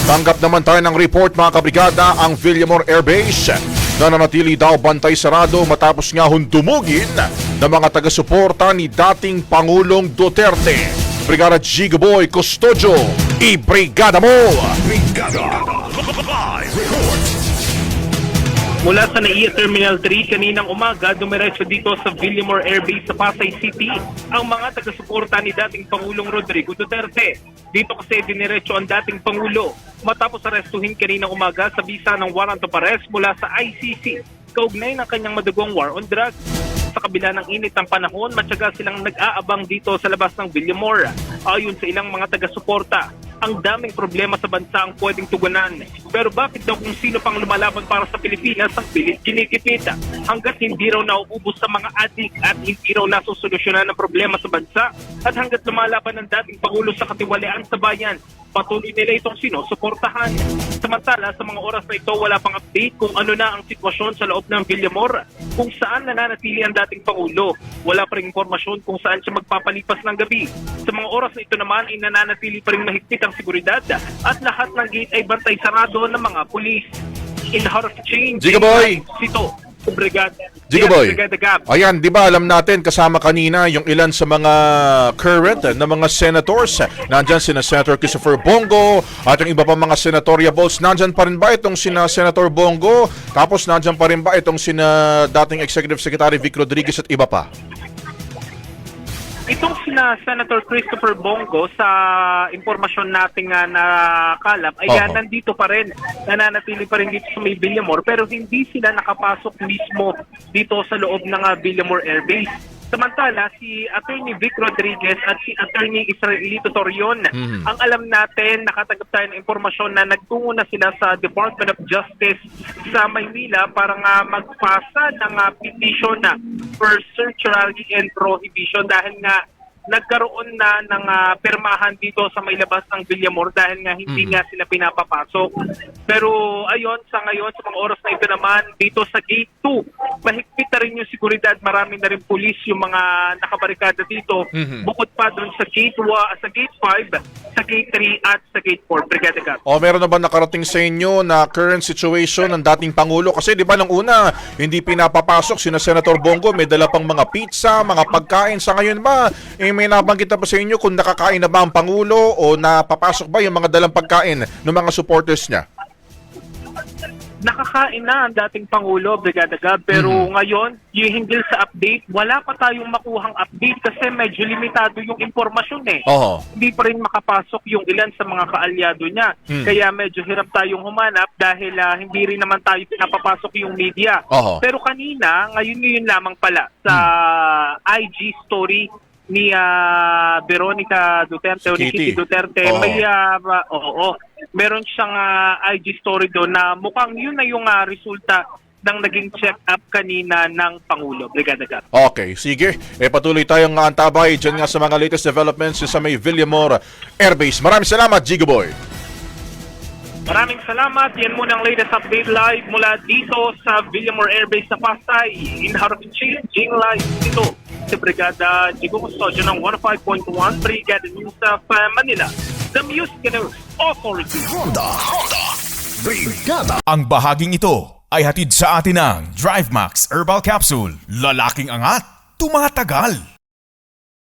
Tanggap naman tayo ng report mga kabrigada, ang Villamor Air Base na nanatili daw bantay sarado matapos nga hundumugin ng mga taga-suporta ni dating Pangulong Duterte. Brigada Gigaboy Custodio, i-brigada mo! Brigada Live Report. Mula sa NAIA Terminal 3 kaninang umaga, dumiretso dito sa Villamor Air Base sa Pasay City ang mga taga-suporta ni dating Pangulong Rodrigo Duterte. Dito kasi diniretso ang dating Pangulo matapos arestuhin kaninang umaga sa bisa ng warrant of arrest mula sa ICC kaugnay ng kanyang madugong war on drugs. Sa kabila ng init ng panahon, matyaga silang nag-aabang dito sa labas ng Villamor. Ayon sa ilang mga taga-suporta, ang daming problema sa bansa ang pwedeng tugunan. Pero bakit daw kung sino pang lumalaban para sa Pilipinas ang pilit kinikipit? Hanggat hindi raw nauubos sa mga adik at hindi raw nasusolusyonan ng problema sa bansa at hanggat lumalaban ng dating Pangulo sa katiwalian sa bayan, patuloy nila itong sinusuportahan. Samantala, sa mga oras na ito, wala pang update kung ano na ang sitwasyon sa loob ng Villamor, kung saan nananatili ang dating Pangulo. Wala pa rin informasyon kung saan siya magpapalipas ng gabi. Sa mga oras na ito naman ay nananatili pa rin mahigpit ang seguridad at lahat ng gate ay bantay sarado ng mga pulis. In the heart of change, Gigaboy! Sito, Brigada. Gigaboy, Yes, Brigada Gab. ayan, di ba alam natin kasama kanina yung ilan sa mga current na mga senators. Nandyan sina Senator Christopher Bongo at yung iba pa mga senatoriables. Nandyan pa rin ba itong sina Senator Bongo? Tapos nandyan pa rin ba itong sina dating Executive Secretary Vic Rodriguez at iba pa? Itong sina Senator Christopher Bongo sa impormasyon nating nakalap ay Oho. nandito pa rin, nananatili pa rin dito sa may Villamor pero hindi sila nakapasok mismo dito sa loob ng Villamor Air Base. Samantala, si Attorney Vic Rodriguez at si Attorney Israelito Torion, ang alam natin, nakatanggap tayo ng impormasyon na nagtungo na sila sa Department of Justice sa Maynila para nga magpasa ng petition for certiorari and prohibition dahil nga nagkaroon na ng permahan dito sa may labas ng Villamor dahil nga hindi nga sila pinapapasok. Pero ayon sa ngayon, sa mga oras na ito naman, dito sa Gate 2, mahigpit na rin yung seguridad. Marami na rin pulis yung mga nakabarikada dito. Bukod pa doon sa Gate 5, sa Gate 3 at sa Gate 4. Brigada Gab. O meron na ba nakarating sa inyo na current situation ng dating Pangulo? Kasi di ba nung una, hindi pinapapasok sina Senator Bongo, may dala pang mga pizza, mga pagkain. Sa ngayon ba, may nabanggit na ba sa inyo kung nakakain na ba ang Pangulo o napapasok ba yung mga dalang pagkain ng mga supporters niya? Nakakain na ang dating Pangulo, Brigada Gab, pero ngayon, yung hinggil sa update, wala pa tayong makuhang update kasi medyo limitado yung impormasyon eh. Oho. Hindi pa rin makapasok yung ilan sa mga kaalyado niya. Kaya medyo hirap tayong humanap dahil hindi rin naman tayo pinapapasok yung media. Oho. Pero kanina, ngayon lamang pala sa IG story ni Veronica Duterte o ni Kitty Kitty Duterte, Oo. may meron siyang IG story doon na mukhang yun na yung resulta ng naging check-up kanina ng Pangulo. Brigada Gab. Okay, sige. Patuloy tayong antabay dyan nga sa mga latest developments sa may Villamor Air Base. Maraming salamat, Gigaboy. Maraming salamat. Yan muna ang latest update live mula dito sa Villamor Air Base sa Pasay. In Harap Changing Live dito si Brigada Gigo Custodio ng 105.1 Brigada News of Manila. The Music News Authority. Honda Brigada. Ang bahaging ito ay hatid sa atin ng DriveMax Herbal Capsule. Lalaking angat, tumatagal.